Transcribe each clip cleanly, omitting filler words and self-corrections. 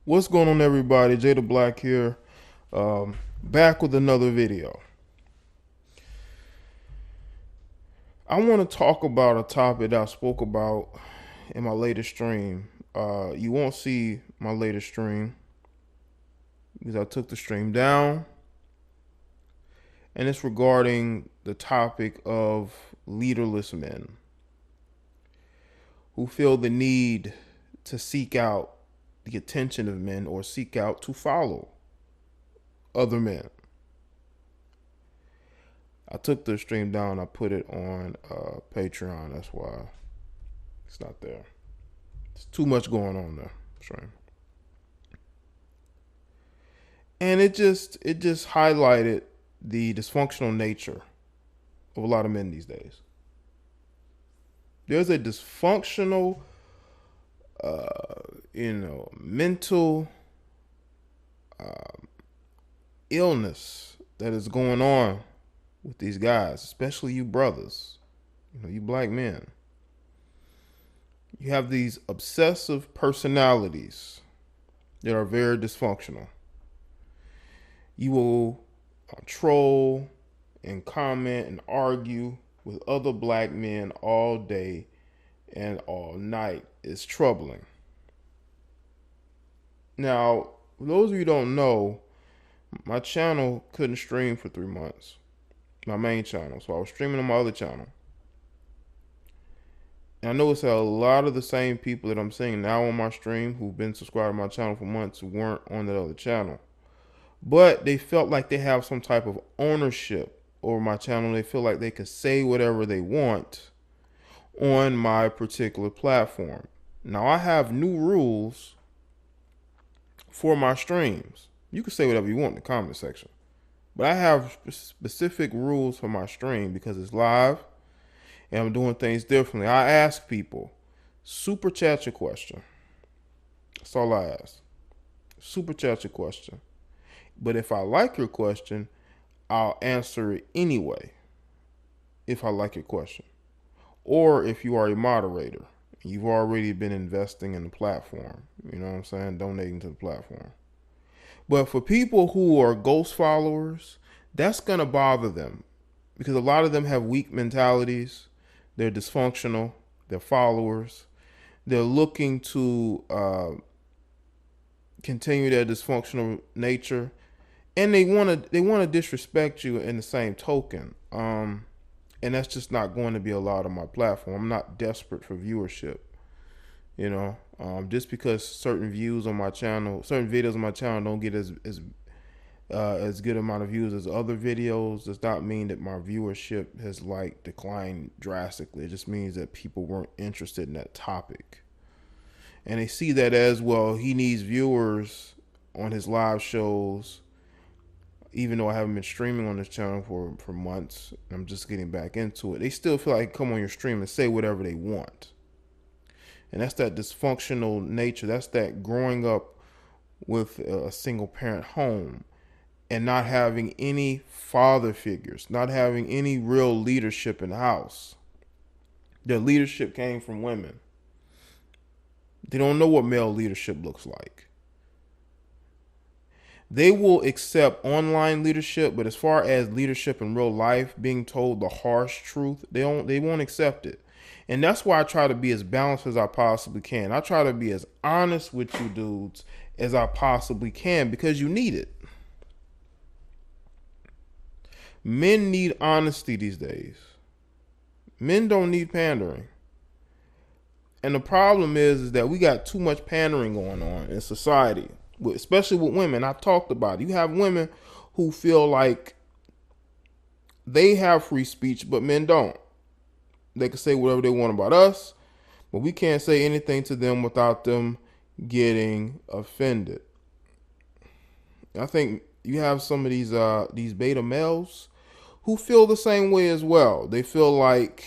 What's going on, everybody? Jada Black here, back with another video. I want to talk about a topic that I spoke about in my latest stream. You won't see my latest stream because I took the stream down, and it's regarding the topic of leaderless men who feel the need to seek out the attention of men or seek out to follow other men. I took the stream down. I put it on Patreon. That's why it's not there. There's too much going on there. Stream. And it just highlighted the dysfunctional nature of a lot of men these days. There's a dysfunctional, mental illness that is going on with these guys, especially you brothers, you black men. You have these obsessive personalities that are very dysfunctional. You will troll and comment and argue with other black men all day and all night. It's troubling. Now, for those of you who don't know, my channel couldn't stream for 3 months. My main channel. So I was streaming on my other channel. And I noticed that a lot of the same people that I'm seeing now on my stream who've been subscribed to my channel for months weren't on that other channel. But they felt like they have some type of ownership over my channel. They feel like they can say whatever they want on my particular platform. Now I have new rules for my streams. You can say whatever you want in the comment section. But I have specific rules for my stream because it's live and I'm doing things differently. I ask people, super chat your question. That's all I ask. Super chat your question. But if I like your question, I'll answer it anyway. If I like your question. Or if you are a moderator, you've already been investing in the platform. You know what I'm saying? Donating to the platform. But for people who are ghost followers, that's going to bother them because a lot of them have weak mentalities. They're dysfunctional. They're followers. They're looking to continue their dysfunctional nature, and they want to disrespect you in the same token. And that's just not going to be allowed on my platform. I'm not desperate for viewership. Just because certain views on my channel, certain videos on my channel don't get as good amount of views as other videos, does not mean that my viewership has declined drastically. It just means that people weren't interested in that topic, and they see that as well. He needs viewers on his live shows, even though I haven't been streaming on this channel for months. I'm just getting back into it. They still feel like come on your stream and say whatever they want. And that's that dysfunctional nature. That's that growing up with a single parent home and not having any father figures, not having any real leadership in the house. Their leadership came from women. They don't know what male leadership looks like. They will accept online leadership, but as far as leadership in real life, being told the harsh truth, they won't accept it. And that's why I try to be as balanced as I possibly can. I try to be as honest with you dudes as I possibly can because you need it. Men need honesty these days. Men don't need pandering. And the problem is that we got too much pandering going on in society, especially with women. I talked about it. You have women who feel like they have free speech, but men don't. They can say whatever they want about us, but we can't say anything to them without them getting offended. I think you have some of these beta males who feel the same way as well. They feel like,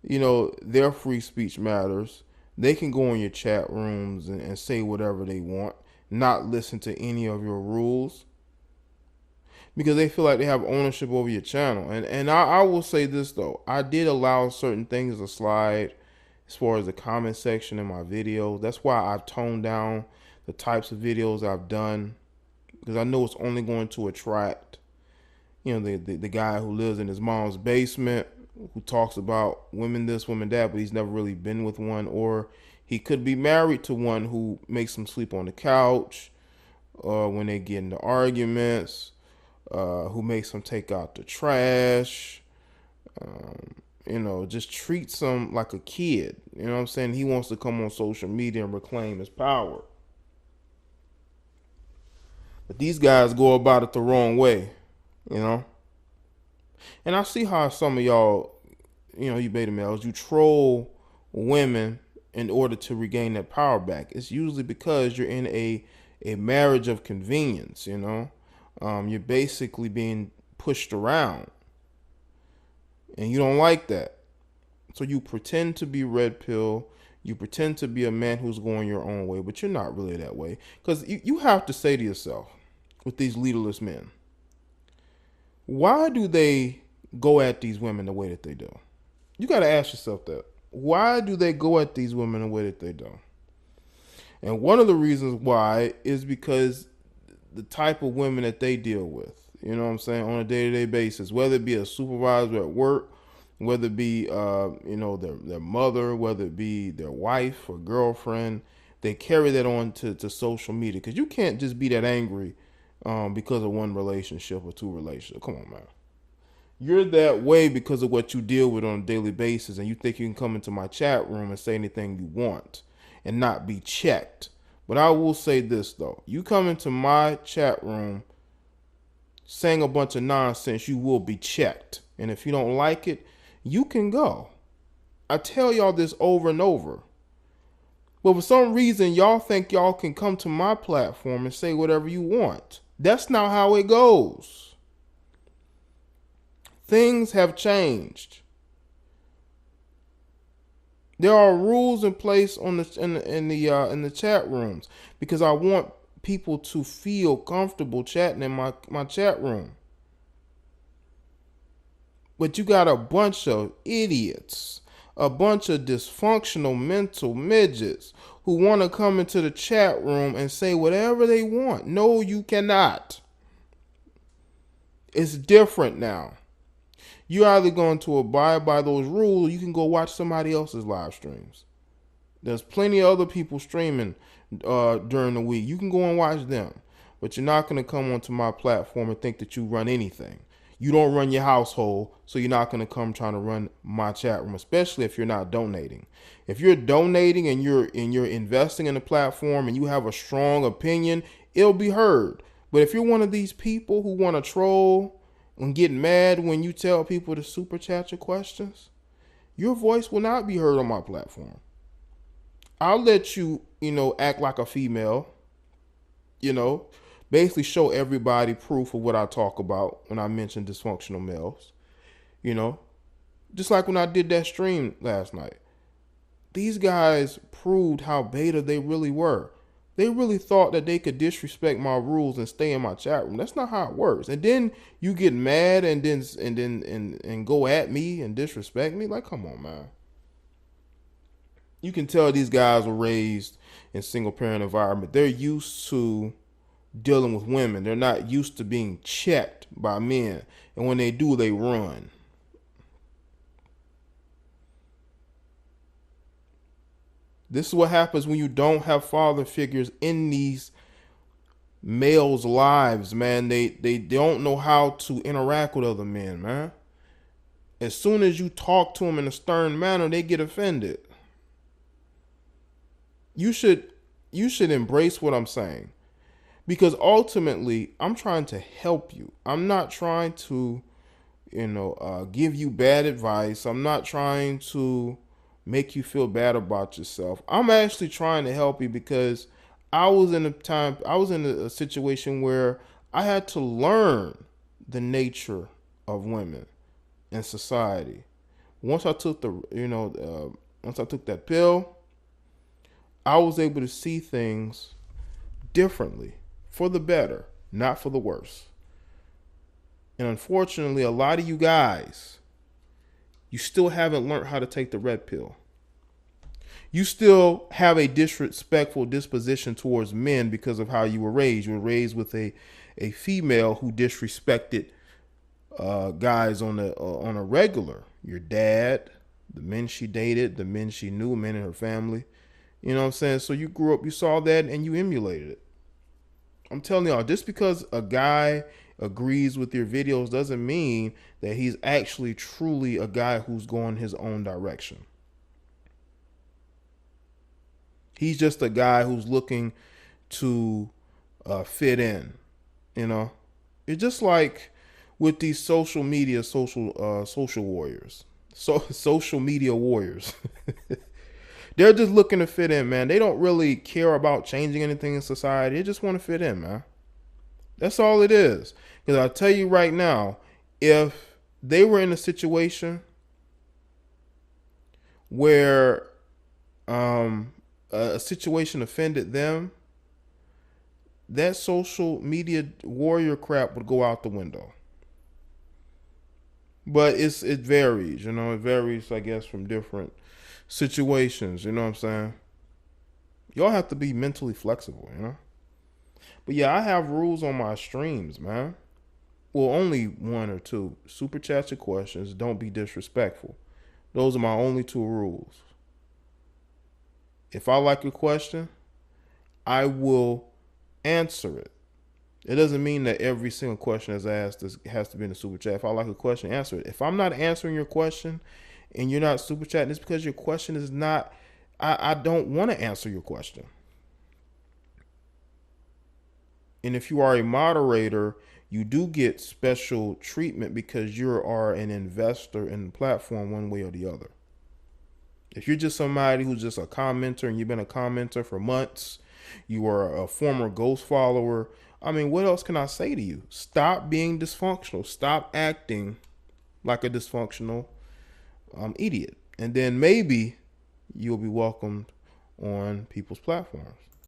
their free speech matters. They can go in your chat rooms and say whatever they want, not listen to any of your rules, because they feel like they have ownership over your channel. And I will say this though, I did allow certain things to slide, as far as the comment section in my videos. That's why I've toned down the types of videos I've done, because I know it's only going to attract, the guy who lives in his mom's basement, who talks about women this, women that, but he's never really been with one, or he could be married to one who makes him sleep on the couch, when they get into arguments, who makes him take out the trash, just treats him like a kid. You know what I'm saying? He wants to come on social media and reclaim his power. But these guys go about it the wrong way, you know? And I see how some of y'all, you beta males, you troll women in order to regain that power back. It's usually because you're in a marriage of convenience, You're basically being pushed around. And you don't like that. So you pretend to be red pill. You pretend to be a man who's going your own way, but you're not really that way. Because you have to say to yourself, with these leaderless men, why do they go at these women the way that they do? You got to ask yourself that. Why do they go at these women the way that they do? And one of the reasons why is because the type of women that they deal with, on a day-to-day basis, whether it be a supervisor at work, whether it be, their mother, whether it be their wife or girlfriend, they carry that on to social media. Because you can't just be that angry because of one relationship or two relationships. Come on, man. You're that way because of what you deal with on a daily basis, and you think you can come into my chat room and say anything you want and not be checked. But I will say this, though. You come into my chat room saying a bunch of nonsense, you will be checked. And if you don't like it, you can go. I tell y'all this over and over. But for some reason, y'all think y'all can come to my platform and say whatever you want. That's not how it goes. Things have changed. There are rules in place in the chat rooms, because I want people to feel comfortable chatting in my chat room. But you got a bunch of idiots, a bunch of dysfunctional mental midgets who want to come into the chat room and say whatever they want. No, you cannot. It's different now. You're either going to abide by those rules, or you can go watch somebody else's live streams. There's plenty of other people streaming during the week. You can go and watch them. But you're not going to come onto my platform and think that you run anything. You don't run your household, so you're not going to come trying to run my chat room, especially if you're not donating. If you're donating and you're investing in the platform and you have a strong opinion, it'll be heard. But if you're one of these people who want to troll and get mad when you tell people to super chat your questions, your voice will not be heard on my platform. I'll let you, act like a female, basically show everybody proof of what I talk about when I mention dysfunctional males, just like when I did that stream last night. These guys proved how beta they really were. They really thought that they could disrespect my rules and stay in my chat room. That's not how it works. And then you get mad and go at me and disrespect me. Like, come on, man. You can tell these guys were raised in single parent environment. They're used to dealing with women. They're not used to being checked by men. And when they do, they run. This is what happens when you don't have father figures in these males' lives, man. They don't know how to interact with other men, man. As soon as you talk to them in a stern manner, they get offended. You should embrace what I'm saying, because ultimately I'm trying to help you. I'm not trying to, give you bad advice. I'm not trying to make you feel bad about yourself. I'm actually trying to help you, because I was in a situation where I had to learn the nature of women in society. Once I took that pill, I was able to see things differently, for the better, not for the worse. And unfortunately, a lot of you guys, you still haven't learned how to take the red pill. You still have a disrespectful disposition towards men because of how you were raised. You were raised with a female who disrespected guys on a regular. Your dad, the men she dated, the men she knew, men in her family. You know what I'm saying? So you grew up, you saw that, and you emulated it. I'm telling y'all, just because a guy agrees with your videos doesn't mean that he's actually truly a guy who's going his own direction. He's just a guy who's looking to fit in. You know, it's just like with these social warriors, social media warriors. They're just looking to fit in, man. They don't really care about changing anything in society. They just want to fit in, man. That's all it is. Because I'll tell you right now, if they were in a situation where a situation offended them, that social media warrior crap would go out the window. But it varies, you know. It varies, I guess, from different situations. You know what I'm saying? Y'all have to be mentally flexible, you know. But yeah, I have rules on my streams, man. Well, only one or two. Super chats your questions. Don't be disrespectful. Those are my only two rules. If I like a question, I will answer it. It doesn't mean that every single question that's asked has to be in the super chat. If I like a question, answer it. If I'm not answering your question and you're not super chatting, it's because your question is not, I don't want to answer your question. And if you are a moderator, you do get special treatment because you are an investor in the platform one way or the other. If you're just somebody who's just a commenter and you've been a commenter for months, you are a former ghost follower, I mean, what else can I say to you? Stop being dysfunctional. Stop acting like a dysfunctional idiot. And then maybe you'll be welcomed on people's platforms.